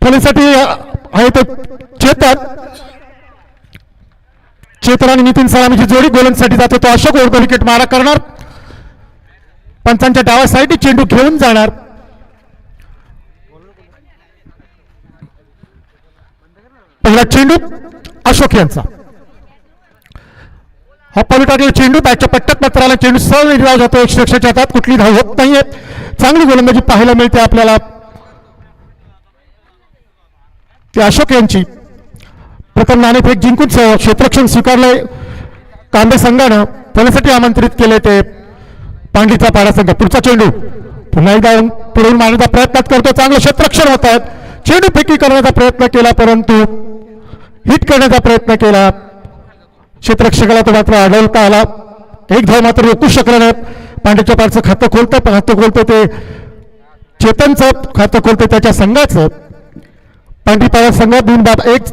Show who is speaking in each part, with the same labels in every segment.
Speaker 1: बॉलिंगसाठी आहे तो चेतन आणि नितीन सलामीची जोडी गोलंदाजीसाठी जातो तो अशोक ओरडो विकेट मारा करणार. पंचांच्या डाव्या साईडने चेंडू घेऊन जाणार. पहिला चेंडू अशोक यांचा. हा पॉली टाकलेला चेंडू बॅटच्या पट्ट्यात मात्र आला. चेंडू सरळ निर्धाव जातो. क्षेत्ररक्षकाच्या हातात कुठली धाव होत नाहीये. चांगली गोलंदाजी पाहायला मिळते आपल्याला ती अशोक यांची. प्रथम नाणेफेक जिंकून क्षेत्ररक्षण स्वीकारलंय कांबे संघानं. त्यासाठी आमंत्रित केले ते पांडीचा पाडा संघ. पुढचा चेंडू पुन्हा एकदा पुढून मारण्याचा प्रयत्न करतो. चांगलं क्षेत्ररक्षण होत आहेत. चेंडू फेकी करण्याचा प्रयत्न केला परंतु हिट करण्याचा प्रयत्न केला. क्षेत्ररक्षकाला तो मात्र अडवता आला. एक धाव मात्र रोखू शकला नाही. पांड्याच्या पाडचं खातं खोलतं ते चेतनचं खातं खोलतं त्याच्या संघाचं. पांडीपाडा संघ 2-1.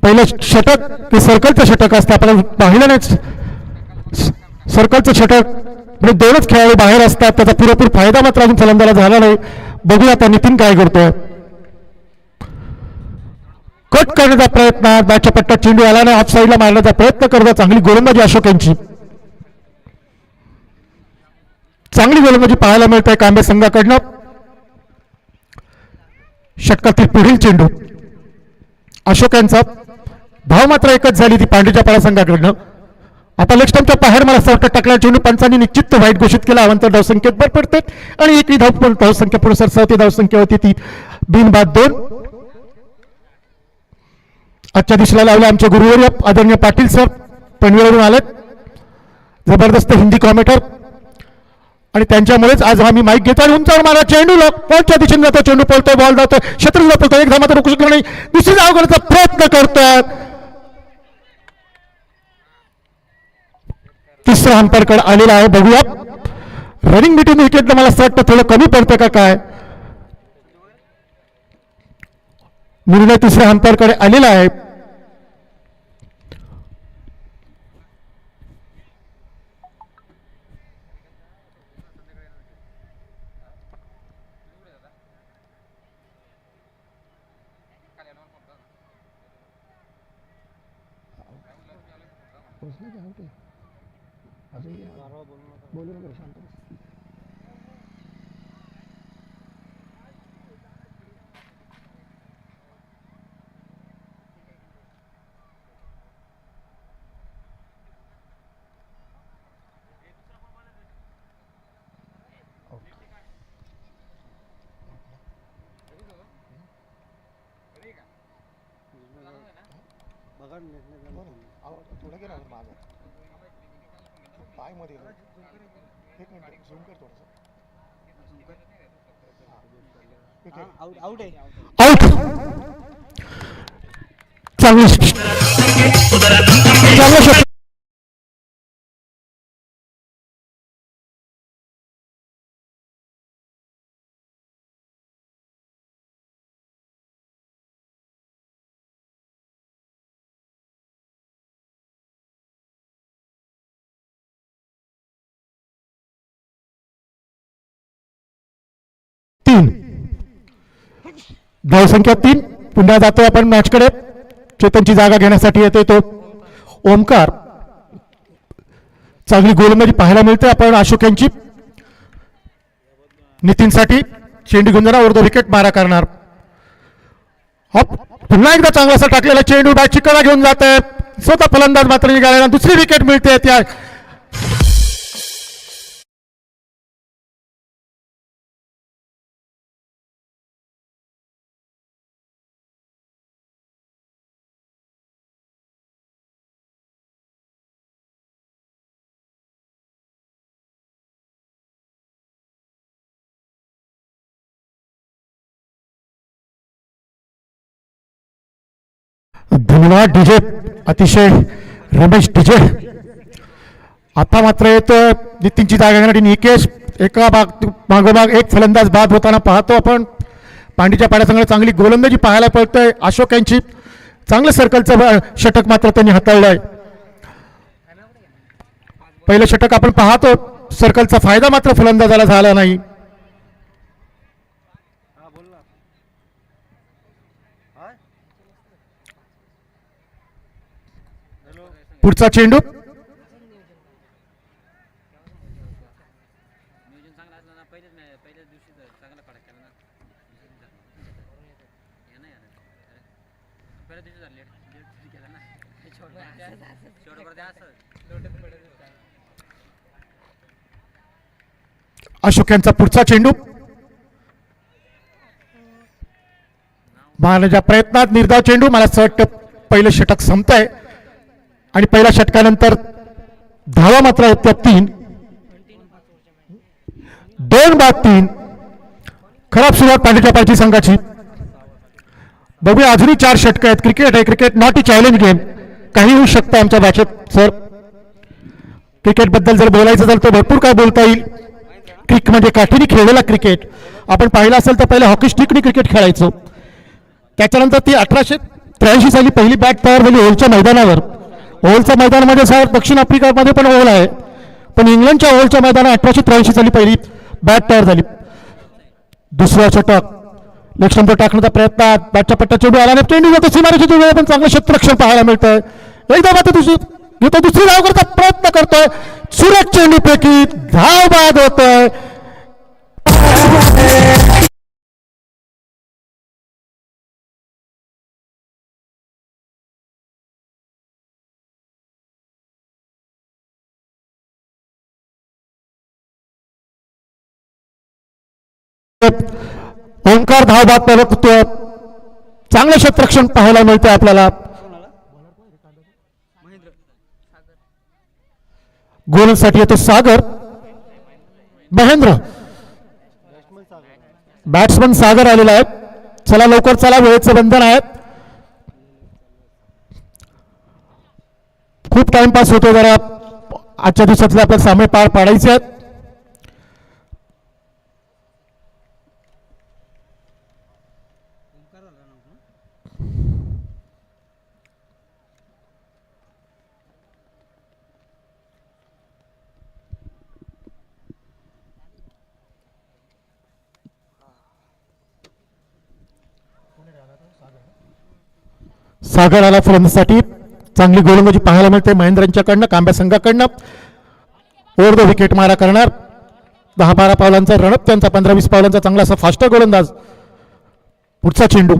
Speaker 1: पहिलं षटक ते सर्कलचं षटक असतं. आपल्याला पाहिलं नाही सर्कलचं षटक म्हणजे दोनच खेळाडू बाहेर असतात. त्याचा पुरेपूर फायदा मात्र अजून फलंदाला झाला नाही. बघूया आता नितीन काय करतोय. कट करण्याचा प्रयत्न. बॅटच्या पट्ट्यात चेंडू आला नाही. ऑफ साईडला मारण्याचा प्रयत्न करतो. चांगली गोलंदाजी अशोक यांची. चांगली गोलंदाजी पाहायला मिळते कांबे संघाकडनं. षटकातील पुढील चेंडू अशोक यांचा. धाव मात्र एकच झाली ती पांडीच्या पाडा संघाकडनं. आता लेग स्टंपच्या बाहेर मला असं वाटतं टाकलेला चेंडू पंचांनी निश्चित वाईट घोषित केला. अवंतर धावसंख्येत भर पडते आणि एकही धावसंख्या पुढे सरसावती. धावसंख्या होती ती 2 आजच्या दिवशीला लावले आमचे गुरुवर्य आदरणीय पाटील सर पनवेलवरून आलेत. जबरदस्त हिंदी कॉमेंटर आणि त्यांच्यामुळेच आज आम्ही माईक घेतो. आणि उंचावर मारा चेंडू पॉलच्या दिशेने जातो. चेंडू पळतोय. बॉल जातोय. क्षेत्र पळतोय. एक धाव मात्र रोखू शकला नाही. दुसरी धाव करण्याचा प्रयत्न करतोय. तिसरा अंपायरकडे आलेला आहे. बघूया रनिंग बिटवीन विकेट मला असं वाटतं थोडं कमी पडतं का काय. निर्णय तिसऱ्या अंपायरकडे आलेला आहे.
Speaker 2: थोडं गेला माझा पाय मध्ये एक मिनिट झूम कर थोडंसं. आउट आहे.
Speaker 1: चांगलं 3 धावसंख्या 3. पुन्हा जातोय आपण मॅचकडे. चेतनची जागा घेण्यासाठी येतोय तो ओमकार. चांगली गोलंदाजी पाहायला मिळते आपण अशोक यांची. नितीनसाठी चेंडू घेऊन जाणार. अर्ध विकेट मारा करणार. पुन्हा एकदा चांगला असा टाकलेला चेंडू बॅटची कडा घेऊन जात आहे. स्वतः फलंदाज मात्र निघालेला. दुसरी विकेट मिळते त्या धन्यवाद डीजे. अतिशय रमेश डीजे. आता मात्र येतोय नितीनची जागा घेण्यासाठी निकेश. एका मागोमाग एक फलंदाज बाद होताना पाहतो आपण. पांडीच्या पाड्यासंग चांगली गोलंदाजी पाहायला पडतोय अशोक यांची. चांगलं सर्कलचं षटक मात्र त्यांनी हाताळलंय. पहिलं षटक आपण पाहतो. सर्कलचा फायदा मात्र फलंदाजाला झाला नाही. पुढचा चेंडू
Speaker 3: नियोजन चांगलं असलं ना पहिल्याच दिवशी चांगला कडक केला ना हे नाही पहिल्या दिवशी झालं लेट केला ना शेवटभर द्या असं
Speaker 1: अशोक यांचा पुढचा चेंडू मारण्याच्या प्रयत्नात निर्धाव चेंडू. मला असं वाटतं पहिलं षटक संपत आहे आणि पहिल्या षटकानंतर धावा मात्र आहेत त्या 3. 2-3. खराब सुरुवात पांढरीच्या पायची संघाची. बघूया अजूनही 4 षटकं आहेत. क्रिकेट आहे, cricket not a challenge game. काही होऊ शकतं आमच्या भाषेत सर. क्रिकेटबद्दल जर बोलायचं झालं तर भरपूर काय बोलता येईल. क्रिक म्हणजे काठीने खेळलेला क्रिकेट. आपण पाहिलं असेल तर पहिले हॉकी स्टिकने क्रिकेट खेळायचो. त्याच्यानंतर ती 1883 साली पहिली बॅट तयार झाली ओलच्या मैदानावर. ओलच्या मैदानामध्ये सर दक्षिण आफ्रिकामध्ये पण ओल आहे, पण इंग्लंडच्या ओलच्या मैदानात 1883 साली पहिली बॅट तयार झाली. दुसरा षटक लेग स्टंपवर टाकण्याचा प्रयत्न, बॅटच्या पट्ट्या चेंडू आला नाही, चेंडू जातो सीमारेषेच्या वेळी पण चांगलं क्षेत्ररक्षण पाहायला मिळतंय. एकदा मात्र दुसरी धाव करता प्रयत्न करतोय, सुरेख चेंडू पैकी धाव बाद होतोय. ओंकार धाव बाद करत होतो. चांगलं क्षेत्ररक्षण पाहायला मिळते आपल्याला. गोलसाठी येतो सागर. महेंद्र बॅट्समन सागर आलेला आहे. चला लवकर चला, वेळेचं बंधन आहे. खूप टाइमपास होतो, जरा आजच्या दिवसातले आपल्याला सामने पार पाडायचे आहेत. सागर आला फलंदाजीसाठी. चांगली गोलंदाजी पाहायला मिळते महेंद्रांच्याकडनं, कांब्या संघाकडनं. ओव्हर द विकेट मारा करणार. 10-12 पावलांचा रणप त्यांचा, 15-20 पावलांचा चांगला असा फास्टर गोलंदाज. पुढचा चेंडू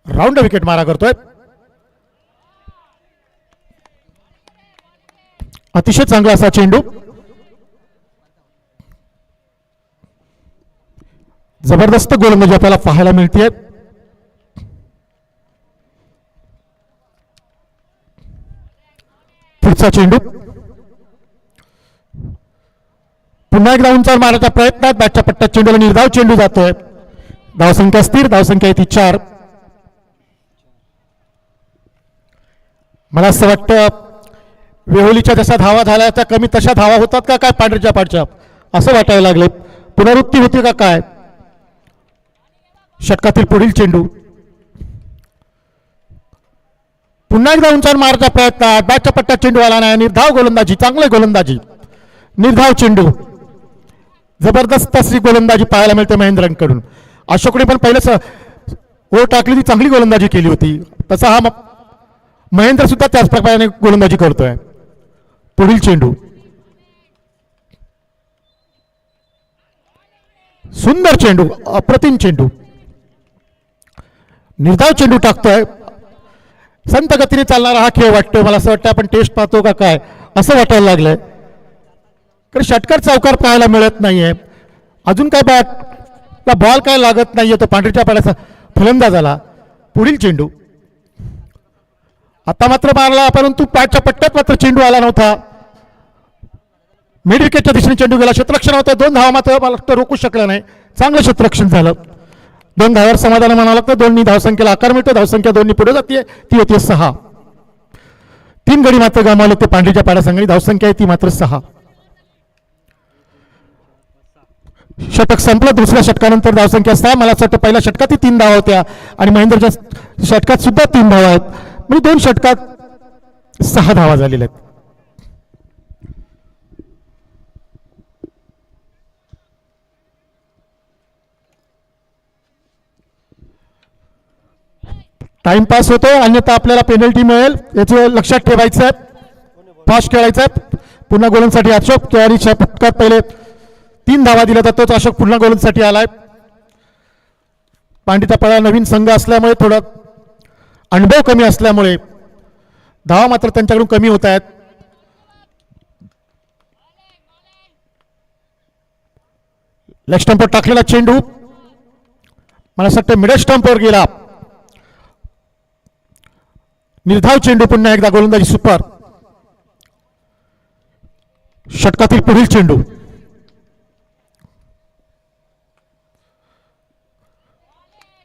Speaker 1: राऊंड विकेट मारा करतोय. अतिशय चांगला असा चेंडू. जबरदस्त गोलंदाजी आपल्याला पाहायला मिळते. पुढचा चेंडू पुन्हा एकदा उंचावर मारण्याचा प्रयत्न, बॅटच्या पट्ट्यात चेंडूला निर्धाव चेंडू जातोय. धावसंख्या स्थिर, धावसंख्या आहे ती 4. मला असं वाटतं वेहोलीच्या जशा धावा झाल्या त्या कमी तशा धावा होतात का काय पांढरीच्या पाडच्या, असं वाटायला लागले. पुनरुक्ती होती का काय. षटकातील पुढील चेंडू पुन्हा एकदा उंचावर मारण्याचा प्रयत्न, बॅटच्या पट्ट्यात चेंडू आला नाही. निर्धाव गोलंदाजी, चांगली गोलंदाजी, निर्धाव चेंडू. जबरदस्त अशी गोलंदाजी पाहायला मिळते महेंद्रांकडून. अशोकने पण पहिलेच ओव्हर टाकली ती चांगली गोलंदाजी केली होती, तसा हा महेंद्र सुद्धा त्याच प्रकारे गोलंदाजी करतोय. पुढील चेंडू सुंदर चेंडू, अप्रतिम चेंडू, निर्धाव चेंडू टाकतोय. संत गतीने चालणारा हा खेळ वाटतोय. मला असं वाटतं आपण टेस्ट पाहतो का काय असं वाटायला लागलंय, कारण षटकार चौकार पाहायला मिळत नाहीये. अजून काय बॅटला बॉल काय लागत नाहीये. तो पांढरीच्या पाड्याचा फलंदाज आला. पुढील चेंडू आता मात्र मारला, परंतु बॅटच्या पट्ट्यात मात्र चेंडू आला नव्हता. मिड विकेटच्या दिशेने चेंडू गेला. क्षेत्ररक्षण होतं. 2 धावा मात्र मला वाटतं रोखू शकला नाही. चांगलं क्षेत्ररक्षण झालं. 2 धावावर समाधान म्हणावं लागतं. 2नी धावसंख्येला आकार मिळतो. धावसंख्या 2नी पुढे जाते, ती होती 6. 3 गडी मात्र गमावले ते पांढरीच्या पाड्या संघाने. धावसंख्या आहे ती मात्र 6. षटक संपलं. दुसऱ्या षटकानंतर धावसंख्या 6. मला असं वाटतं पहिल्या षटकातही 3 धावा होत्या आणि महेंद्रच्या षटकात सुद्धा 3 धावा आहेत. म्हणजे 2 षटकात 6 धावा झालेल्या आहेत. टाइमपास होतो, अन्यथा आपल्याला पेनल्टी मिळेल, याचं लक्षात ठेवायचं आहे. फास्ट खेळायचं आहे. पुन्हा गोलंसाठी अशोक तयारीच्या फटक्यात पहिले 3 धावा दिल्या जातोच. अशोक पुन्हा गोलंसाठी आलाय. पांडीचा पळा नवीन संघ असल्यामुळे थोडं अनुभव कमी असल्यामुळे धावा मात्र त्यांच्याकडून कमी होत आहेत. लेग स्टंपवर टाकलेला चेंडू मला असं वाटतं मिडल स्टंपवर गेला. निर्धाव चेंडू, पुन्हा एकदा गोलंदाजी सुपर. षटकातील पुढील चेंडू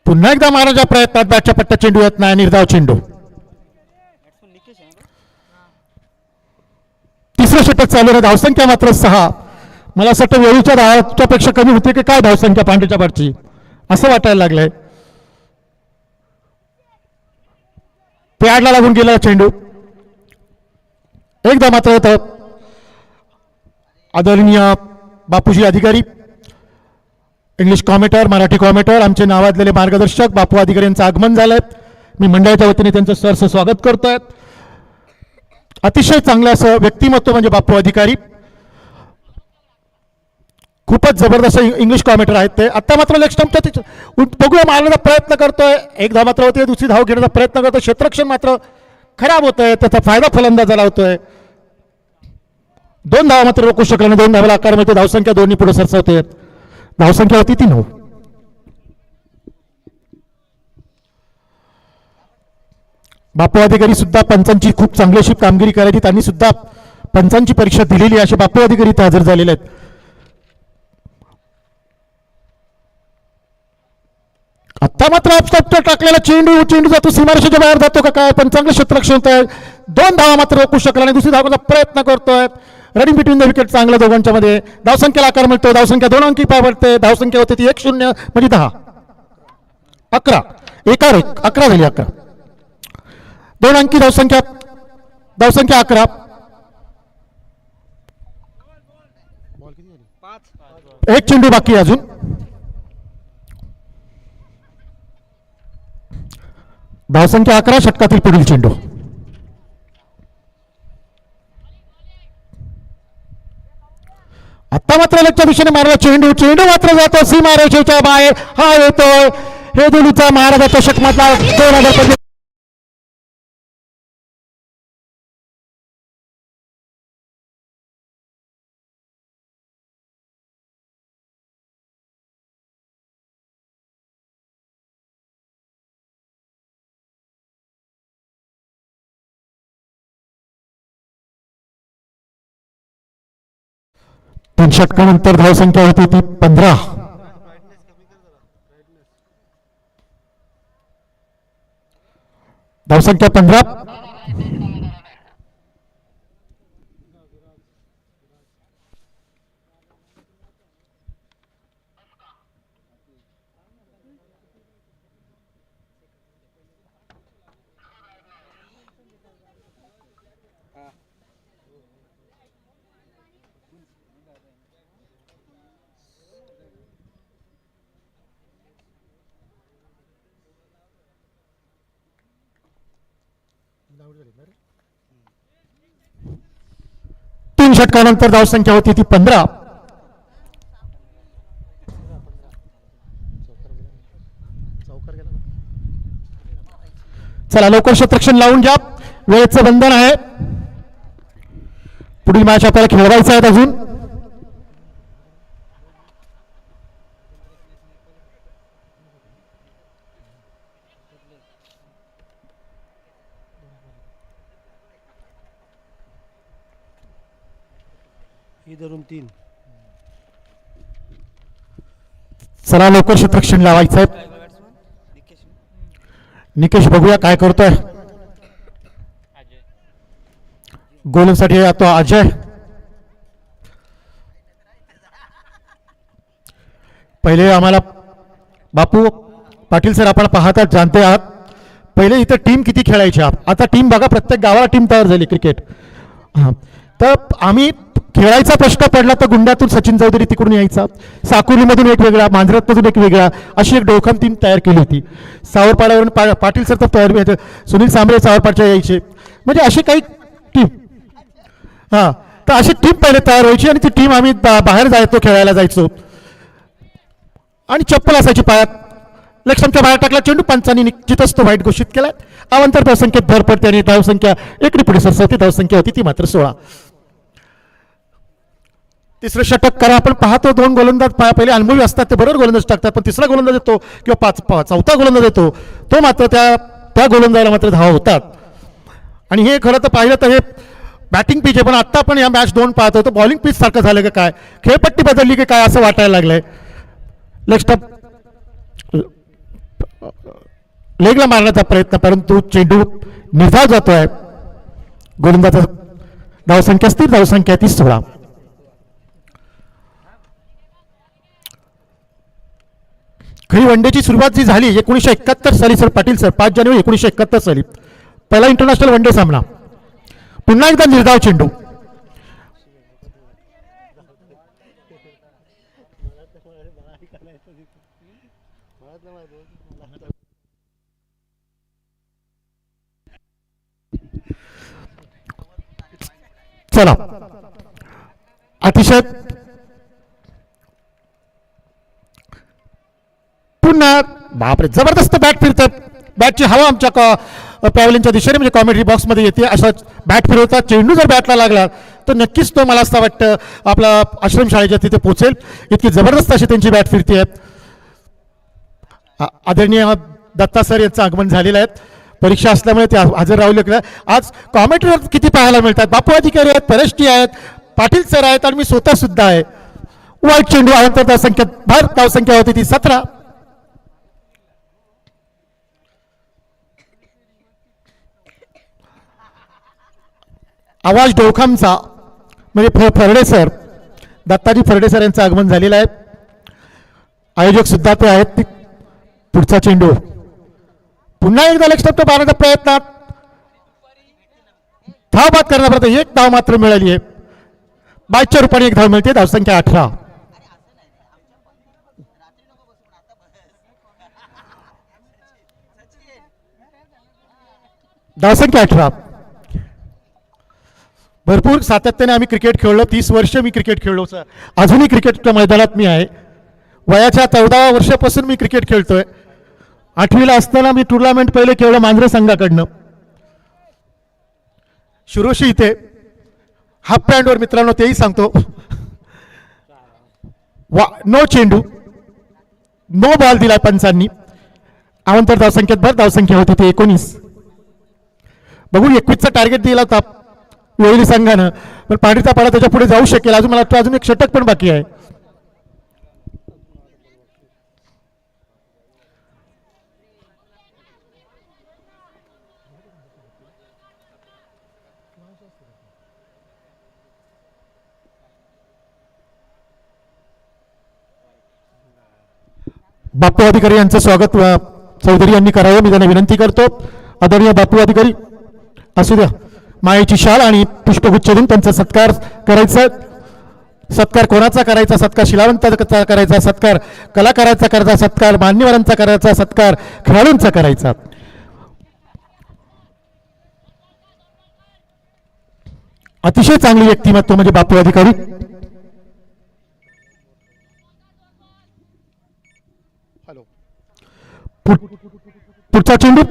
Speaker 1: पुन्हा एकदा मारायच्या प्रयत्नात बॅटच्या पट्ट्या चेंडू येत नाही. निर्धाव चेंडू. तिसरं षटक चालू आहे. धावसंख्या मात्र 6. मला असं वाटतं वेळूच्या धावाच्या पेक्षा कमी होते की काय धावसंख्या पांड्याच्या बाटची, असं वाटायला लागलंय. पॅडला लागून गेला चेंडू. एकदा मात्र होतं. आदरणीय बापूजी अधिकारी, इंग्लिश कॉमेंटर, मराठी कॉमेंटर, आमचे नावाजलेले मार्गदर्शक बापू अधिकारी यांचं आगमन झालंय. मी मंडळाच्या वतीने त्यांचं सहर्ष स्वागत करतोय. अतिशय चांगलं असं व्यक्तिमत्व म्हणजे बापू अधिकारी. खूपच जबरदस्त इंग्लिश कॉमेंटर आहेत ते. आता मात्र लेग स्टंपच्या बघूया मारण्याचा प्रयत्न करतोय. एक धाव मात्र होते, दुसरी धाव घेण्याचा प्रयत्न करतोय. क्षेत्ररक्षण मात्र खराब होतोय, त्याचा फायदा फलंदाजाला होतोय. 2 धावा मात्र रोखू शकला नाही. 2 धावाला आकार मिळते. धावसंख्या 2 पुढे सरसावते. धावसंख्या होती 3. बापू अधिकारी सुद्धा पंचांची खूप चांगली अशी कामगिरी करायची. त्यांनी सुद्धा पंचांची परीक्षा दिलेली असे बापू अधिकारी इथे हजर झालेले आहेत. आता मात्र अपस्टॉपचा टाकलेला चेंडू जातो, सीमारेषेच्या बाहेर जातो का काय, पण चांगलं क्षेत्ररक्षण होत आहे. 2 धावा मात्र रोखू शकला नाही. दुसरी धावाचा प्रयत्न करतोय. रनिंग बिटवीन द विकेट चांगलं दोघांच्या मध्ये. धावसंख्येला आकार मिळतो. धावसंख्या 2 अंकी पावडते. धावसंख्या होते ती 1-0 म्हणजे 10. 11 11 झाली. 11 2 अंकी धावसंख्या. धावसंख्या 11.
Speaker 2: बॉल किती झाली?
Speaker 1: 1 चेंडू बाकी आहे अजून. धावसंख्या 11. षटकातील पुढील चेंडू. आता मात्र लगच्या दिशेने मारला चेंडू मात्र जातो सीमारेषेच्या बाहेर. हा येतोय हे दोन्हीचा महाराजा चषक मधला 2025. तीन षटकानंतर धावसंख्या होती ती 15. धावसंख्या 15. तीन षटकानंतर धावसंख्या होती ती 15.
Speaker 2: चौकार गेला ना.
Speaker 1: चला लवकर क्षेत्ररक्षण लावून घ्या. वेळेचं बंधन आहे. पुढील मॅच आपल्याला खेळवायचं आहे अजून.
Speaker 2: ही धरून 3.
Speaker 1: चला लवकर क्षेत्ररक्षण लावायचं आहे. निकेश बघूया काय करतोय. गोलंसाठी आता अजय. पहिले आम्हाला बापू पाटील सर आपण पाहतात जाणते आहात. पहिले इथं टीम किती खेळायची. आता टीम बघा प्रत्येक गावाला टीम तयार झाली क्रिकेट. तर आम्ही खेळायचा प्रश्न पडला तर गुंड्यातून सचिन चौधरी तिकडून यायचा, साकुलीमधून एक वेगळा, मांजरातमधून एक वेगळा, अशी एक डोखम टीम तयार केली होती. सावरपाड्यावरून पाटील सर तर तयार, सुनील सांबळे सावरपाडच्या यायचे, म्हणजे अशी काही टीम. हां, तर अशी टीम पहिले तयार व्हायची आणि ती टीम आम्ही बाहेर जायचो, खेळायला जायचो आणि चप्पल असायची पायात. लक्ष्मणच्या बाहेर टाकला चेंडू, पंचांनी निश्चितच तो वाईट घोषित केला. अवांतर धावसंख्येत भर पडते आणि धावसंख्या एकडी पुढे सरसवती, धावसंख्या होती ती मात्र 16. तिसरं षटक करा, आपण पाहतो 2 गोलंदाज पहिले अनुभवी असतात, ते बरोबर गोलंदाज टाकतात, पण तिसरा गोलंदाज येतो किंवा चौथा गोलंदाज येतो तो मात्र त्या गोलंदाजाला मात्र धावा होतात. आणि हे खरं तर पाहिलं तर हे बॅटिंग पिच आहे, पण आत्ता आपण या मॅच 2 पाहतो तर बॉलिंग पिच सारखं झालं का काय, खेळपट्टी बदलली की काय असं वाटायला लागलंय. लेगला मारण्याचा प्रयत्न, परंतु चेंडू निजाव जातोय. गोलंदाज धावसंख्या स्थिर, धावसंख्या ती 16. खरी वनडेची सुरुवात जी झाली 1971 साली सर, पाटील सर, 5 जानेवारी 1971 साली पहिला इंटरनॅशनल वनडे सामना. पुन्हा एकदा निर्धाव चेंडू. चला, अतिशय पुन्हा बापरे जबरदस्त बॅट फिरतात. बॅटची हवा आमच्या पॅव्हलिनच्या दिशेने म्हणजे कॉमेंट्री बॉक्समध्ये येते. असा बॅट फिरवतात, चेंडू जर बॅटला लागला तर नक्कीच तो मला असं वाटतं आपला आश्रमशाळेच्या तिथे पोहोचेल, इतकी जबरदस्त अशी त्यांची बॅट फिरते. आदरणीय दत्ता सर यांचं आगमन झालेलं आहे, परीक्षा असल्यामुळे ते हजर राहू लागले. आज कॉमेंट्रीवर किती पाहायला मिळतात, बापू अधिकारी आहेत, परेशटी आहेत, पाटील सर आहेत आणि मी स्वतः सुद्धा आहे. वाईट चेंडू अनंतर धावसंख्या भर, धावसंख्या होती ती 17. आवाज डोखामचा म्हणजे फरडे सर, दत्ताजी फरडे सर यांचं आगमन झालेलं आहे. आयोजक सुद्धा ते आहेत. पुढचा चेंडू पुन्हा एकदा लक्ष्य मारण्याचा प्रयत्न, धाव बाद करण्यापर्यंत एक धाव मात्र मिळाली आहे. 22च्या रूपाने एक धाव मिळते, धावसंख्या 18. धावसंख्या 18. भरपूर सातत्याने आम्ही क्रिकेट खेळलो, 30 वर्ष मी क्रिकेट खेळलो सर, अजूनही क्रिकेटच्या मैदानात मी आहे. वयाच्या 14व्या वर्षापासून मी क्रिकेट खेळतोय. 8वीला असताना मी टुर्नामेंट पहिले खेळलो मांजरे संघाकडनं शिरोशी इथे, हाफ पॅन्टवर मित्रांनो, तेही सांगतो. नो चेंडू, नो बॉल दिला पंचांनी. अवांतर धावसंख्येत भर, धावसंख्या होती ती 19. बघू 21चा टार्गेट दिला होता वेळी संघानं, पण पाठीचा पाडा त्याच्या पुढे जाऊ शकेल. अजून मला वाटतं अजून एक षटक पण बाकी आहे. बापू अधिकारी यांचं स्वागत चौधरी यांनी करावं मी त्यांना विनंती करतो. आदरणीय बापू अधिकारी असू द्या, मायेची शाल आणि पुष्पगुच्छ देऊन त्यांचा सत्कार करायचा. सत्कार कोणाचा करायचा? सत्कार शिलावंताचा करायचा, सत्कार कलाकाराचा करायचा, सत्कार मान्यवरांचा करायचा, सत्कार खेळाडूंचा करायचा. अतिशय चांगली व्यक्तिमत्व म्हणजे बापू अधिकारी. पुढचा चेंडू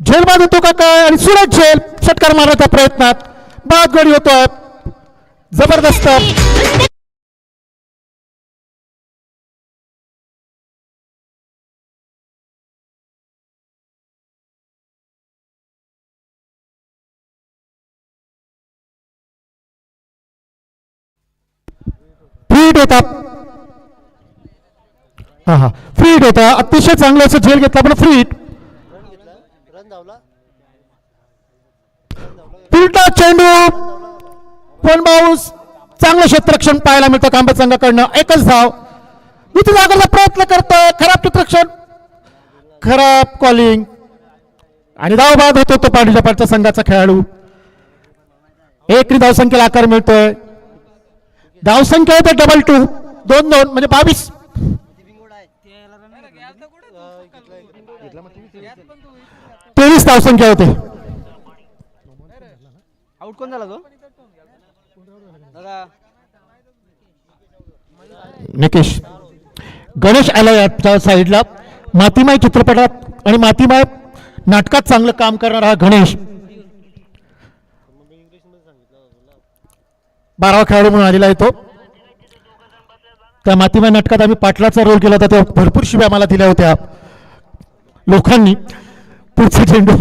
Speaker 1: झेल बाद होतो का काय, आणि सुरज झेल षटकार मारण्याच्या प्रयत्नात बाद गडी होतोय. जबरदस्त फ्रीट होता. हा फ्रीट होता, अतिशय चांगलं असं झेल घेतला पण फ्रीट. उलटा चेंडू, वन बाउन्स, चांगलं क्षेत्ररक्षण पाहायला मिळतं कांबा संघाकडनं. एकच धाव, इथे जागरचा प्रयत्न करतोय, खराब क्षेत्ररक्षण, खराब कॉलिंग आणि धाव बाद होतो तो पाडीच्या पाडच्या संघाचा खेळाडू. एकरी धावसंख्येला आकार मिळतोय. धावसंख्या होते 2-2 2-2 म्हणजे 22.
Speaker 2: घेतला मग
Speaker 1: 23 धावसंख्या होते.
Speaker 3: आउट कोण झाला तो दादा
Speaker 1: निकेश गणेश आला याच्या साईडला. मातीमाय चित्रपटात आणि मातीमाय नाटकात चांगलं काम करणारा हा गणेश 12वा खेळाडू म्हणून आलेला आहे तो. त्या मातीमाय नाटकात आम्ही पाटलाचा रोल केला होता तेव्हा भरपूर शिव्या आम्हाला दिल्या होत्या लोकांनी. पुढचा चेंडू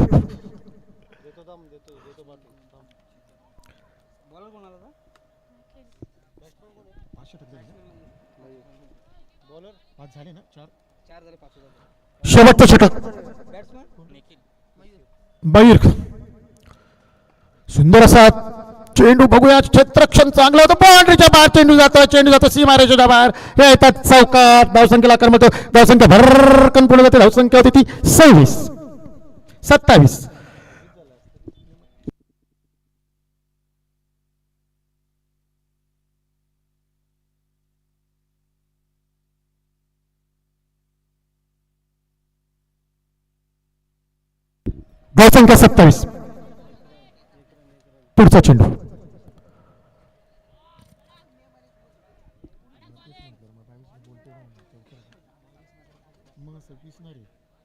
Speaker 1: शेवटचं षटक बैर. सुंदर असा चेंडू बघूया. क्षेत्ररक्षण चांगलं होतं. बाउंड्रीच्या बाहेर चेंडू जातो सीमारेषेच्या बाहेर. हे येतात चौकात. धावसंख्येला क्रमांक धावसंख्या भरकन पुढे जाते. धावसंख्या होती ती 26-27. धावसंख्या 27. पुढचा चेंडू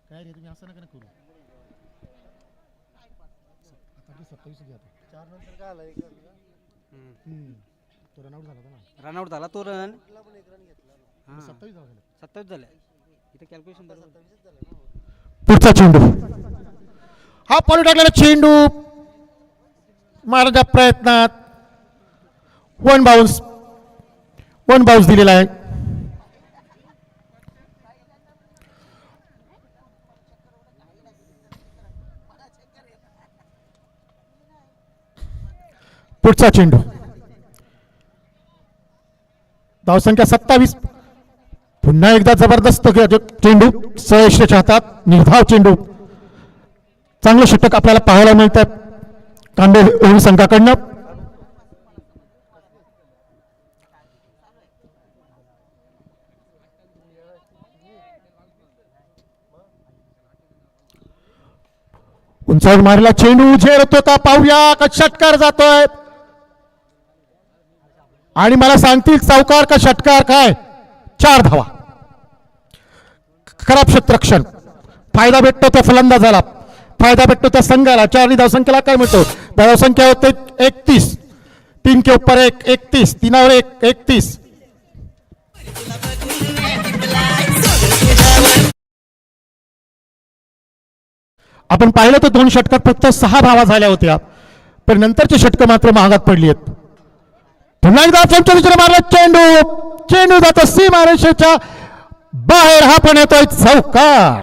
Speaker 1: काय रे तुम्ही असं नका करू. 27 घ्या. 4 नंतर काय आला तो रनआउट झाला ना.
Speaker 3: रनआउट झाला तो रन
Speaker 1: 27
Speaker 3: झाला इथे कॅल्क्युलेशन
Speaker 1: पुढचा चेंडू हा पॉली टाकलेला चेंडू मारण्याच्या प्रयत्नात वन बाउन्स दिलेला आहे. पुढचा चेंडू धावसंख्या 27. पुन्हा एकदा जबरदस्त चेंडू सयशच्या हातात निर्धाव चेंडू. चांगलं षटक आपल्याला पाहायला मिळतात कांबे संघाकडनं. उंचावर मारला चेंडू झेलतो का पाहूया. का षटकार जातोय आणि मला सांगतील चौकार का षटकार. काय 4 धावा. खराब क्षेत्ररक्षण. फायदा भेटतो त्या फलंदाजाला. फायदा भेटतो त्या संघाला. 4 धावसंख्येला काय मिळतो. धावसंख्या होते 31. 3 के ऊपर 1 31. 3 वर 1 31. आपण पाहिलं तर 2 षटकात फक्त 6 धावा झाल्या होत्या पण नंतरचे षटक मात्र महागात पडली आहेत. पुन्हा एकदा पंचवीसने मारला चेंडू जातो सीमारेषेच्या बाहेर. हा पण येतोय चौकार.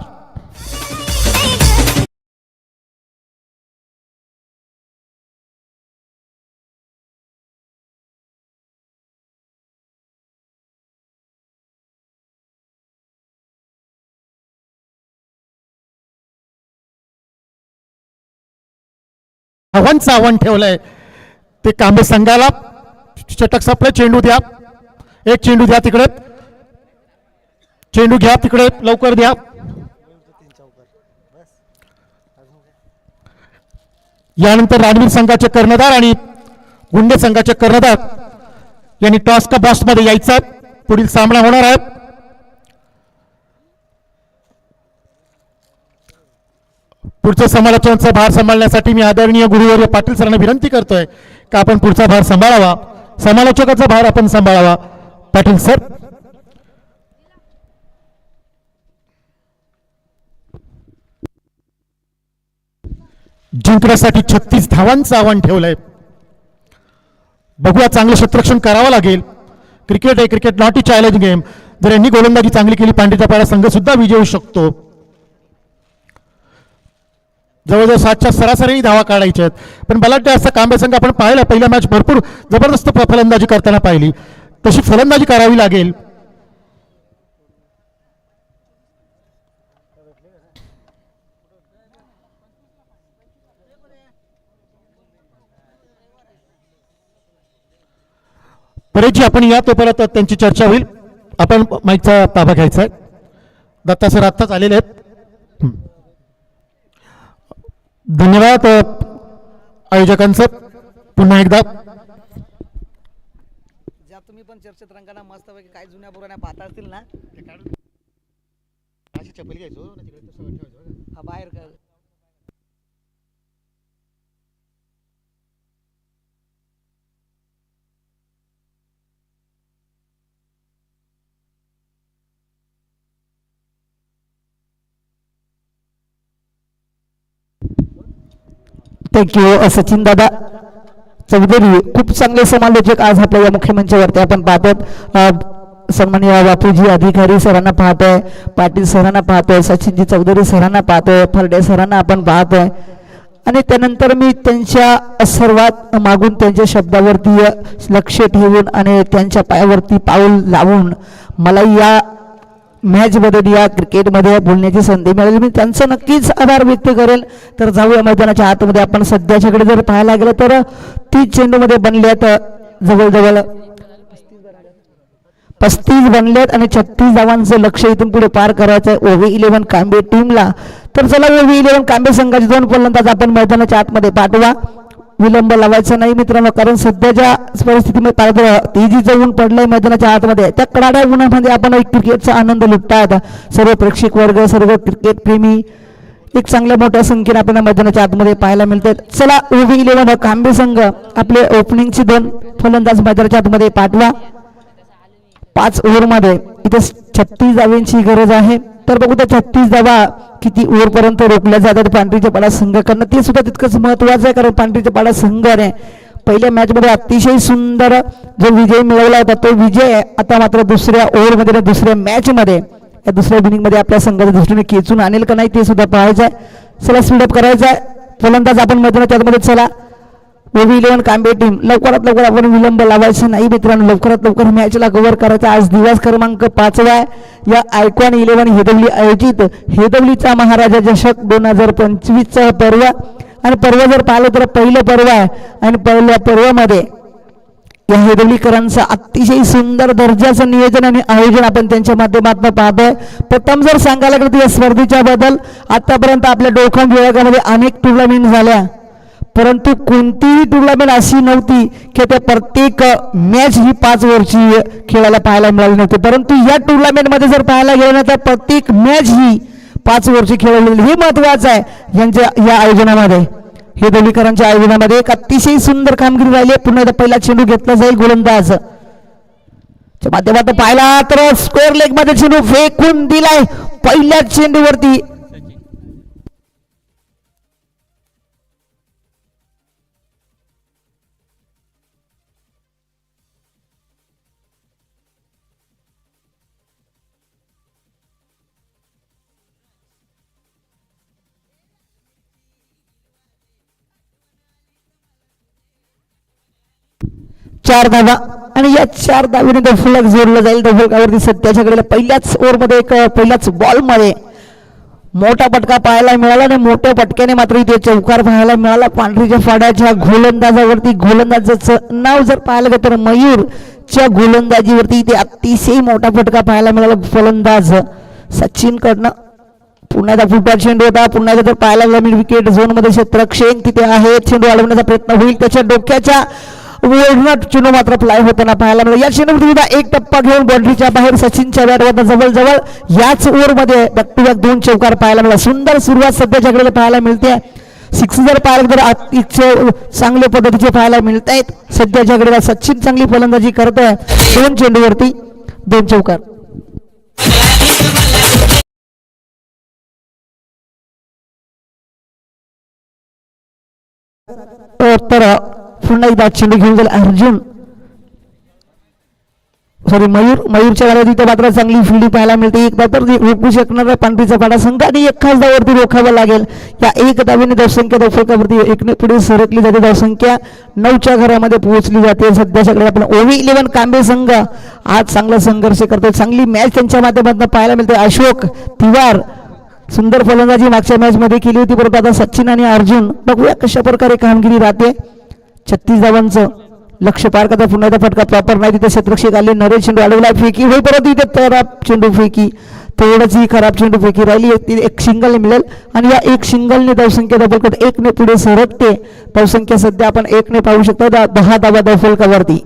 Speaker 1: धावांचं आव्हान ठेवलंय ते कांबे संघाला. षटक संपले. चेंडू द्या. एक चेंडू द्या तिकडे. चेंडू घ्या तिकडे लवकर द्या. यानंतर रणवीर संघाचे कर्णधार आणि गुंडे संघाचे कर्णधार यांनी टॉस का बॉक्स मध्ये यायचं. पुढील सामना होणार आहे. पुढच्या समालोचनाचा भार सांभाळण्यासाठी मी आदरणीय गुरुवर्य पाटील सरांना विनंती करतोय का आपण पुढचा भार सांभाळावा. समालोचकाचा भार आपण सांभाळावा. पाटील सर. जिंकण्यासाठी 36 धावांचं आव्हान ठेवलंय. बघूया चांगलं क्षेत्ररक्षण करावं लागेल. क्रिकेट आहे. Cricket not a challenge game. जर यांनी गोलंदाजी चांगली केली पांढरीचा पायरा संघ सुद्धा विजयी होऊ शकतो. जवळजवळ 7च्या सरासरी धावा काढायच्या आहेत पण मला वाटतं असं कांबे संघ आपण पाहिलं. पहिल्या मॅच भरपूर जबरदस्त फलंदाजी करताना पाहिली. तशी फलंदाजी करावी लागेल. परेशजी आपण या तोपर्यंत त्यांची चर्चा होईल. आपण माईकचा ताबा घ्यायचा आहे. दत्ता सर आत्ताच आलेले आहेत. धन्यवाद आयोजकांचं पुन्हा एकदा.
Speaker 4: ज्या तुम्ही पण चर्चेत रंगाना मस्तपैकी काय जुन्या पुराण्या पाहता असतील ना,
Speaker 2: अशी चप्पल घ्यायचो ना तिकडे तसं ठेवायचं.
Speaker 4: हा बाहेर कर.
Speaker 5: थँक्यू सचिन दादा चौधरी. खूप चांगले समालोचक आज आपल्या या मुख्यमंचावरती आपण पाहतो. सन्माननीय बापूजी अधिकारी सरांना पाहतोय, पाटील सरांना पाहतोय, सचिनजी चौधरी सरांना पाहतोय, फरडे सरांना आपण पाहतोय. आणि त्यानंतर मी त्यांच्या सर्वात मागून त्यांच्या शब्दावरती लक्ष ठेवून आणि त्यांच्या पायावरती पाऊल लावून मला या मॅचमध्ये या क्रिकेटमध्ये बोलण्याची संधी मिळाली. मी त्यांचं नक्कीच आभार व्यक्त करेल. तर जाऊया मैदानाच्या आतमध्ये. आपण सध्याच्याकडे जर पाहायला गेलं तर 30 चेंडूमध्ये बनल्यात जवळजवळ 35 बनल्यात आणि 36 धावांचं लक्ष इथून पुढे पार करायचं आहे ओव्ही 11 कांबे टीमला. तर चला ओव्ही 11 कांबे संघाचे 2 फलंदाज आपण मैदानाच्या आतमध्ये पाठवा. विलंब लावायचा नाही मित्रांनो, कारण सध्याच्या परिस्थितीमध्ये पाहतो तेजीचं ऊन पडलंय मैदानाच्या आतमध्ये. त्या कडाड्या उन्हामध्ये आपण एक क्रिकेटचा आनंद लुटतात. सर्व प्रेक्षक वर्ग, सर्व क्रिकेट प्रेमी एक चांगल्या मोठ्या संख्येने आपल्याला मैदानाच्या आतमध्ये पाहायला मिळते. चला ओव्ही 11 कांबे संघ आपले ओपनिंगचे 2 फलंदाज मैदानाच्या आतमध्ये पाठवा. 5 ओव्हरमध्ये इथे 36 धावांची गरज आहे. तर बघू त्या 36 धावा किती ओव्हरपर्यंत रोखल्या जातात पांढरीच्या पाडा संघाकडनं, ते सुद्धा तितकंच महत्त्वाचं आहे. कारण पांढरीच्या पाडा संघाने पहिल्या मॅचमध्ये अतिशय सुंदर जो विजय मिळवला होता, तो विजय आता मात्र दुसऱ्या ओव्हरमध्ये दुसऱ्या मॅचमध्ये या दुसऱ्या इनिंगमध्ये आपल्या संघाच्या दृष्टीने खेचून आणेल का नाही ते सुद्धा पाहायचं आहे. चला स्पीडअप करायचं आहे. फलंदाज आपण मैदानाच्या आतमध्ये. चला ओव्ही 11 कांबे टीम लवकरात लवकर आपण विलंब लावायचा नाही मित्रांनो, लवकरात लवकर मॅचला कव्हर करायचा. आज दिवस क्रमांक 5 आहे. या आयकॉन 11 हेदवली आयोजित हेदवलीचा महाराजा चषक 2025चा पर्व. आणि पर्व जर पाहिलं तर पहिलं पर्व आहे. आणि पहिल्या पर्वामध्ये या हेदवलीकरांचं अतिशय सुंदर दर्जाचं नियोजन आणि आयोजन आपण त्यांच्या माध्यमातून पाहतोय. प्रथम जर सांगायला गेलं तर या स्पर्धेच्या बद्दल आतापर्यंत आपल्या डोळखाम विभागामध्ये अनेक टुर्नामेंट झाल्या, परंतु कोणतीही टुर्नामेंट अशी नव्हती की त्या प्रत्येक मॅच ही 5 ओव्हरची खेळायला पाहायला मिळाली नव्हती. परंतु या टुर्नामेंटमध्ये जर पाहायला गेलं ना तर प्रत्येक मॅच ही 5 ओव्हरची खेळवलेली, हे महत्त्वाचं आहे यांच्या या आयोजनामध्ये. हे दोन्हीकरांच्या आयोजनामध्ये एक अतिशय सुंदर कामगिरी राहिली. पुन्हा एकदा पहिला चेंडू घेतला जाईल गोलंदाज माध्यमातून पाहिला तर स्क्वेअर लेग मध्ये चेंडू फेकून दिलाय पहिल्या चेंडूवरती. चार धावा आणि या 4 धावेने तो फलक जोडला जाईल. त्या फलकावरती सध्याच्याकडे पहिल्याच ओव्हरमध्ये पहिल्याच बॉलमध्ये मोठा फटका पाहायला मिळाला आणि मोठ्या फटक्याने मात्र इथे चौकार पाहायला मिळाला पांढरीच्या फाड्याच्या गोलंदाजावरती. गोलंदाजाचं नाव जर पाहायला गेलं तर मयूरच्या गोलंदाजीवरती इथे अतिशय मोठा फटका पाहायला मिळाला फलंदाज सचिन कडनं. पुन्हा एकदा फुटबॉल चेंडू होता. पुन्हा एकदा जर पाहायला गेला मी विकेट झोन मध्ये क्षेत्रक्षण तिथे आहे. चेंडू अडवण्याचा प्रयत्न होईल. त्याच्या डोक्याच्या चेंडू मात्र फ्लाय होताना पाहायला मिळाला. या चेंडूमध्ये सुद्धा एक टप्पा घेऊन बाउंड्रीच्या बाहेर सचिनच्या बॅटवर जवळजवळ याच ओव्हरमध्ये बॅक टू बॅक 2 चौकार पाहायला मिळाला. सुंदर सुरुवात सध्याच्याकडे पाहायला मिळते. 6 जर पाहायला तर अतिशय चांगल्या पद्धतीचे पाहायला मिळत आहेत. सध्याच्याकडे सचिन चांगली फलंदाजी करतोय. 2 चेंडूवरती 2 चौकार. तर पुन्हा एकदा चेंडू घेऊन जाईल अर्जुन मयूरच्या गाड्या तिथे मात्र चांगली फिल्डिंग पाहायला मिळते. एकदा तर रोखू शकणार पांढरीचा पाडा संघ आणि 1 खास धावावरती रोखावं लागेल. या 1 धावेने धावसंख्या धावफलकावरती 1 पुढे सरकली जाते. धावसंख्या 9च्या घरामध्ये पोहोचली जाते. सध्याच्याकडे आपण ओव्ही 11 कांबे संघ आज चांगला संघर्ष करतोय. चांगली मॅच त्यांच्या माध्यमातून पाहायला मिळते. अशोक तिवार सुंदर फलंदाजी मागच्या मॅच मध्ये केली होती, परंतु आता सचिन आणि अर्जुन बघूया कशा प्रकारे कामगिरी राहते. 36 धावांचं लक्ष पार करता पुन्हा एकदा फटका प्रॉपर नाही तिथे क्षेत्ररक्षक आले नरेश चेंडू अडवला फेकी होई परत इथे खराब चेंडू फेकी तेवढंच ही खराब चेंडू फेकी राहिली एक सिंगल मिळेल आणि या एक सिंगलने धावसंख्या डबल करत 1 ने पुढे सरकते धावसंख्या सध्या आपण 1 ने पाहू शकतो 10 धावा धावफलकावरती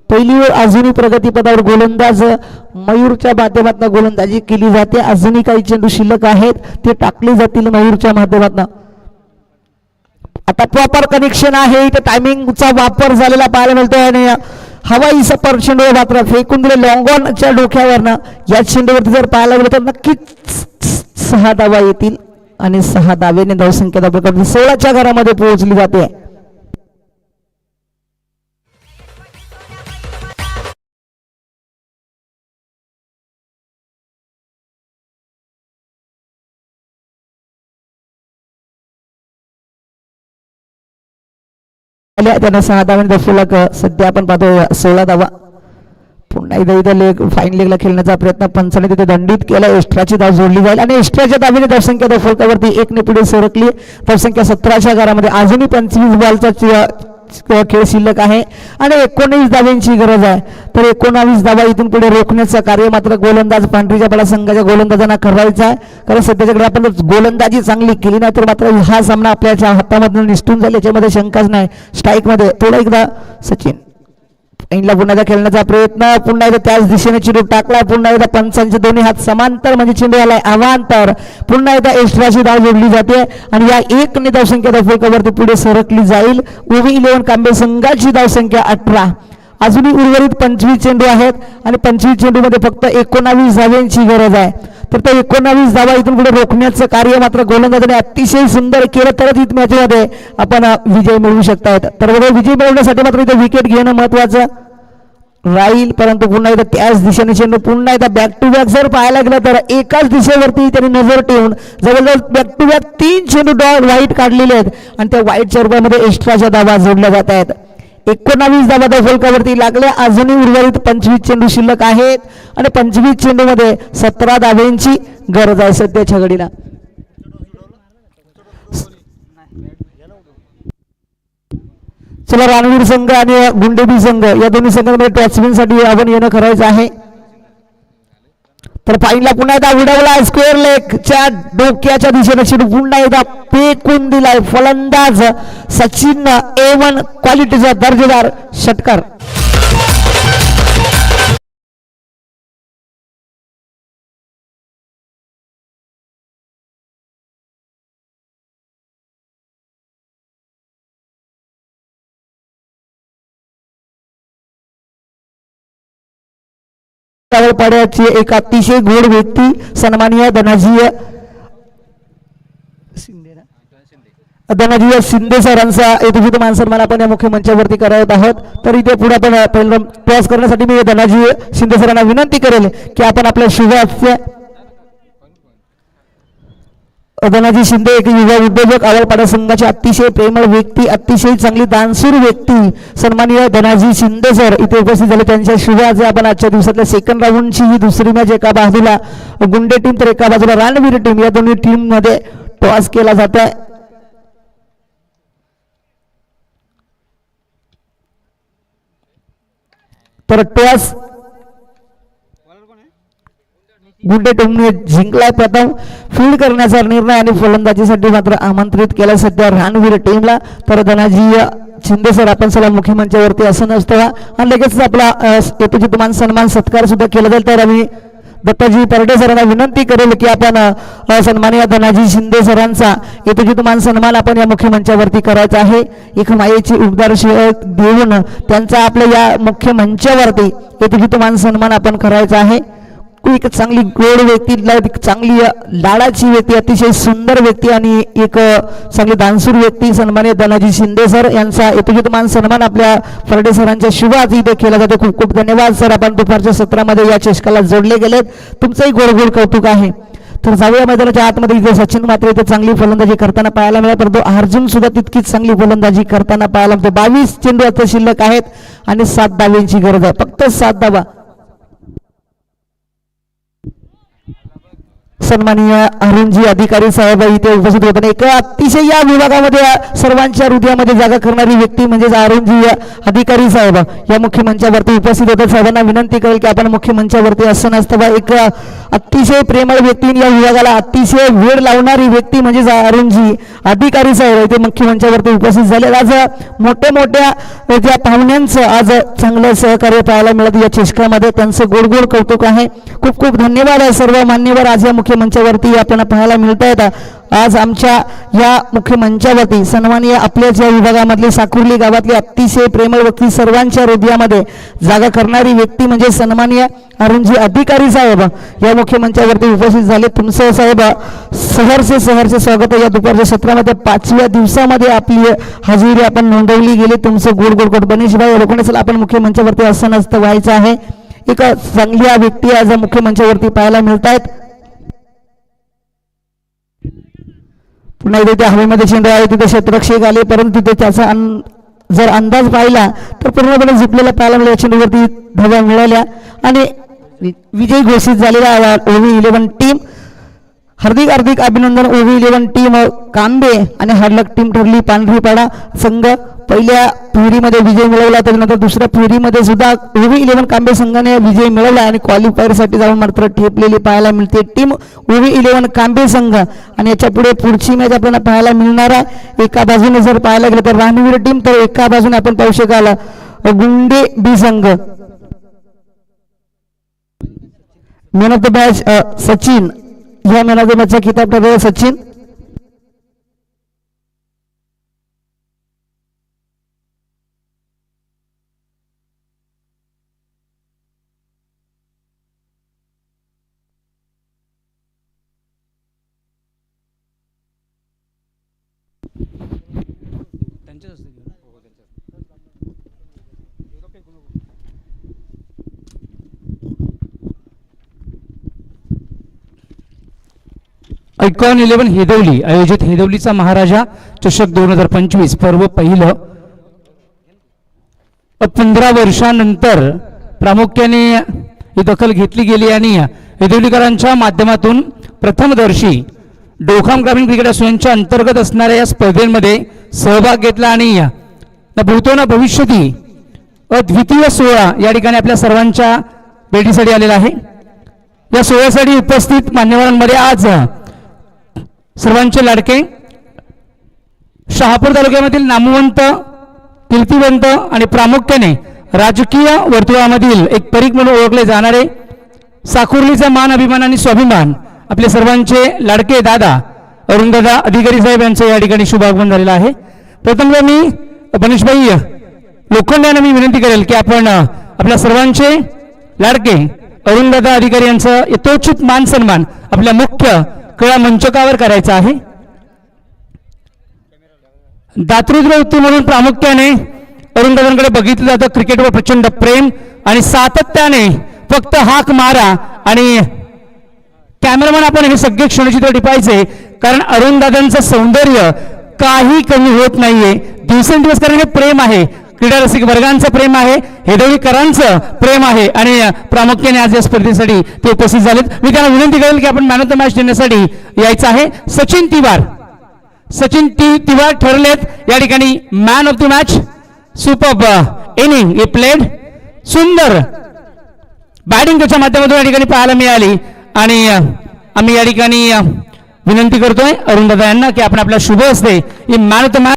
Speaker 5: पहिली वेळ अजूनही प्रगतीपथावर गोलंदाज मयूरच्या माध्यमातून गोलंदाजी केली जाते अजूनही काही चेंडू शिल्लक आहेत ते टाकले जातील मयूरच्या माध्यमातून आता प्रॉपर कनेक्शन आहे इथे टायमिंगचा वापर झालेला पाहायला मिळतोय आणि हवाई सपर चेंडू मात्र फेकून दिले लॉंग ऑनच्या डोक्यावरनं या चेंडूवरती जर पाहायला गेलं तर नक्कीच 6 धावा येतील आणि 6 धावेने धावसंख्या 16च्या घरामध्ये पोहोचली जाते त्यांना 6 धावांनी फलक सध्या आपण पाहतो 16 धावा पुन्हा एकदा इथं लेग फाईन लेगला खेळण्याचा प्रयत्न पंचाने तिथे दंडित केला एक्स्ट्राची धाव जोडली जाईल आणि एक्स्ट्राच्या धावेने धावसंख्या फलकावरती 1 ने पुढे सरकली धावसंख्या 17च्या घरामध्ये अजूनही 25 बॉलचा खेळ शिल्लक आहे आणि 19 धावांची गरज आहे तर 19 धावा इथून पुढे रोखण्याचं कार्य मात्र गोलंदाज पांढरीच्या बळा संघाच्या गोलंदाजांना करायचं आहे कारण सध्याच्याकडे आपण गोलंदाजी चांगली केली नाही तर मात्र हा सामना आपल्या हातामधून निसटून जाईल याच्यामध्ये शंकाच नाही स्ट्राईक मध्ये थोडा एकदा सचिन पहिला पुन्हा एकदा खेळण्याचा प्रयत्न पुन्हा एकदा त्याच दिशेने चेंडू टाकला पुन्हा एकदा पंचांचे दोन्ही हात समांतर म्हणजे चेंडू आलाय अवांतर पुन्हा एकदा एक्स्ट्राची धाव जोडली जाते आणि या 1 ने धावसंख्या फलकावरती पुढे सरकली जाईल ओव्ही 11 कांबे संघाची धावसंख्या 18 अजूनही उर्वरित 25 चेंडू आहेत आणि 25 चेंडूमध्ये फक्त 19 धावांची गरज आहे तर त्या 19 धावा इथून पुढे रोखण्याचं कार्य मात्र गोलंदाजाने अतिशय सुंदर केलं तरच इथं मॅचमध्ये आपण विजय मिळवू शकतात तर विजय मिळवण्यासाठी मात्र इथे विकेट घेणं महत्वाचं राहील परंतु पुन्हा एकदा त्याच दिशेने चेंडू पुन्हा एकदा बॅक टू बॅक जर पाहायला गेलं तर एकाच दिशेवरती त्यांनी नजर ठेवून जवळजवळ बॅक टू बॅक 3 चेंडू वाईट काढलेले आहेत आणि त्या वाईटच्या रूपामध्ये एक्स्ट्राच्या धावा जोडल्या जात आहेत 19 धावा फलकावरती लागल्या अजूनही उर्वरित 25 चेंडू शिल्लक आहेत आणि 25 चेंडूमध्ये 17 धावांची गरज आहे सध्याच्या घडीला चला रणवीर संघ आणि गुंडेबी संघ या दोन्ही संघांमध्ये टॉसविन साठी आपण येणं करायचं आहे तर फाईनला पुन्हा एकदा उडवला स्क्वेअर लेगच्या डोक्याच्या दिशेने चेंडू पुन्हा एकदा फेकून दिलाय फलंदाज सचिन A1 क्वालिटीचा दर्जेदार षटकार पाड्याची एक अतिशय गोड व्यक्ती सन्माननीय धनाजी शिंदे सरांचा यथोचित मानसन्मान आपण या मुख्य मंचावरती करत आहोत तर इथे पुढे आपण पहिलं प्रवास करण्यासाठी मी धनाजी शिंदे सरांना विनंती करेल की आपण आपल्या शुभ हास्य धनाजी शिंदे एक युवा उद्योजक आवळपाडा संघाचे अतिशय प्रेमळ व्यक्ती अतिशय चांगली दानशूर व्यक्ती सन्माननीय धनाजी शिंदे सर इथे उपस्थित झाले त्यांच्या शुभ आपण आजच्या दिवसातल्या सेकंड राऊंडची ही दुसरी मॅच एका बाजूला गुंडे टीम तर एका बाजूला रणवीर टीम या दोन्ही टीम मध्ये टॉस केला जात आहे तर टॉस गुंडे टीमने जिंकलाय प्रथम फील्ड करण्याचा निर्णय आणि फलंदाजीसाठी मात्र आमंत्रित केला सध्या रणवीर टीमला तर धनाजी शिंदे सर आपण सला मुख्य मंचावरती असं नसतं आणि लगेच आपला यथोचित मान सन्मान सत्कार सुद्धा केला जाईल तर आम्ही दत्ताजी परडे सरांना विनंती करेल की आपण सन्माननीय धनाजी शिंदे सरांचा यथोचित मान सन्मान आपण या मुख्य मंचावरती करायचा आहे एक मायेची उबदार देऊन त्यांचा आपल्या या मुख्य मंचावरती यथोचित मान सन्मान आपण करायचा आहे एक चांगली गोड व्यक्ती चांगली लाडाची व्यक्ती अतिशय सुंदर व्यक्ती आणि एक चांगली दानशूर व्यक्ती सन्माननीय धनाजी शिंदे सर यांचा यथोचित मान सन्मान आपल्या फरडे सरांच्या शुभात इथे केला जातो खूप खूप धन्यवाद सर आपण दुपारच्या सत्रामध्ये या चषकाला जोडले गेलेत तुमचंही गोड गोड कौतुक आहे तर जाऊया मैदानाच्या आतमध्ये इथे सचिन मात्र इथे चांगली फलंदाजी करताना पाहायला मिळाला परंतु अर्जुन सुद्धा तितकीच चांगली फलंदाजी करताना पाहायला मिळते 22 चेंडू आता शिल्लक आहेत आणि 7 धावांची गरज आहे फक्त 7 धावा सन्माननीय अरुणजी अधिकारी साहेब इथे उपस्थित होते. एक अतिशय या विभागामध्ये सर्वांच्या हृदयामध्ये जागा करणारी व्यक्ती म्हणजेच अरुणजी अधिकारी साहेब या मुख्य मंचावरती उपस्थित होते. साहेबांना विनंती करेल की आपण मुख्य मंचावरती असं नसतं बा. एक अतिशय प्रेमळ व्यक्ती, या विभागाला अतिशय वेळ लावणारी व्यक्ती म्हणजेच अरुणजी अधिकारी साहेब इथे मुख्य मंचावरती उपस्थित झाले. आज मोठ्या मोठ्या ज्या पाहुण्यांचं आज चांगलं सहकार्य पाहायला मिळत या चषकामध्ये, त्यांचं गोड गोड कौतुक आहे. खूप खूप धन्यवाद आहे सर्व मान्यवर आज या मुख्य मंचावरती आपल्याला पाहायला मिळत आहेत. आज आमच्या या मुख्य मंचावरती सन्माननीय आपल्याच या विभागामधली साकुर्ली गावातली अतिशय प्रेमळ व्यक्ती, सर्वांच्या हृदयामध्ये जागा करणारी व्यक्ती म्हणजे सन्माननीय अरुणजी अधिकारी साहेब या मुख्य मंचावरती उपस्थित झाले. तुमचं साहेब सहर्ष स्वागत आहे. या दुपारच्या सत्रामध्ये 5व्या दिवसामध्ये आपली हजेरी आपण नोंदवली गेली. तुमचं गोड गोड गोड बनीशभाई लोकांनी आपण मुख्य मंचावरती असं नसतं व्हायचं आहे. एक चांगल्या व्यक्ती आज मुख्य मंचावरती पाहायला मिळत आहेत. पुन्हा इथे त्या हवेमध्ये चेंडू आहे, तिथे क्षेत्ररक्षक आले, परंतु तिथे त्याचा जर अंदाज पाहिला तर पूर्णपणे झुकलेला पाहायला मिळाला. चेंडूवरती धावा मिळाल्या आणि विजयी घोषित झालेला OV11 टीम. हार्दिक हार्दिक अभिनंदन. OV11 टीम कांबे आणि हडलक टीम ठरली पांढरीपाडा संघ. पहिल्या फेरीमध्ये विजय मिळवला, त्यानंतर दुसऱ्या फेरीमध्ये सुद्धा OV11 कांबे संघाने विजय मिळवला आणि क्वालिफायरसाठी जाऊन मात्र ठेपलेली पाहायला मिळते टीम OV11 कांबे संघ. आणि याच्या पुढे पुढची मॅच आपल्याला पाहायला मिळणार आहे. एका बाजूने जर पाहायला गेलं तर रानवीर टीम, तर एका बाजूने आपण पाहू शकाल गुंडे बी संघ. Man of the match Sachin, या मॅन ऑफ द मॅचचा किताब ठरलेला सचिन.
Speaker 3: त्यांच्याच असते की?
Speaker 6: आयकॉन 11 हेदवली आयोजित हेदवलीचा महाराजा चषक 2025 पर्व पहिलं. 15 वर्षांनंतर प्रामुख्याने ही दखल घेतली गेली आणि हेदवलीकरांच्या माध्यमातून प्रथमदर्शी डोखाम ग्रामीण क्रिकेट असोसिएशनच्या अंतर्गत असणाऱ्या या स्पर्धेमध्ये सहभाग घेतला आणि ना भूतो ना भविष्यती अद्वितीय सोहळा या ठिकाणी आपल्या सर्वांच्या भेटीसाठी आलेला आहे. या सोहळ्यासाठी उपस्थित मान्यवरांमध्ये आज सर्वांचे लाडके शहापूर तालुक्यामधील नामवंत, कीर्तिवंत आणि प्रामुख्याने राजकीय वर्तुळामधील एक परीख म्हणून ओळखले जाणारे साकुर्लीचा मान, अभिमान आणि स्वाभिमान आपले सर्वांचे लाडके दादा अरुणदादा अधिकारी साहेब यांचं या ठिकाणी शुभागमन झालेलं आहे. प्रथमतः मी बनीशभाई लोखंडे यांना मी विनंती करेल की आपण आपल्या सर्वांचे लाडके अरुणदादा अधिकारी यांचं यथोचित मान सन्मान आपल्या मुख्य क्रीडा मंचकावर करायचा आहे. दातृत्व वृत्ती म्हणून प्रामुख्याने अरुणदादांकडे बघितलं जातं. क्रिकेटवर प्रचंड प्रेम आणि सातत्याने फक्त हाक मारा आणि कॅमेरामॅन आपण हे सगळे क्षणचित्र टिपायचे, कारण अरुणदादांचं सौंदर्य काही कमी होत नाहीये. दिवसेंदिवस कारण हे प्रेम आहे, क्रीडा रसिक वर्गांचं प्रेम आहे, हेदवलीकरांचं प्रेम आहे आणि प्रामुख्याने आज या स्पर्धेसाठी ते उपस्थित झालेत. मी त्यांना विनंती करेल की आपण मॅन ऑफ द मॅच देण्यासाठी यायचं आहे. सचिन तिवार ठरलेत या ठिकाणी man of the match. Super inning हे प्लेड, सुंदर बॅटिंग त्याच्या माध्यमातून या ठिकाणी पाहायला मिळाली आणि आम्ही या ठिकाणी विनंती करतोय अरुणदादा यांना की आपण आपल्या शुभ हस्ते he man of the match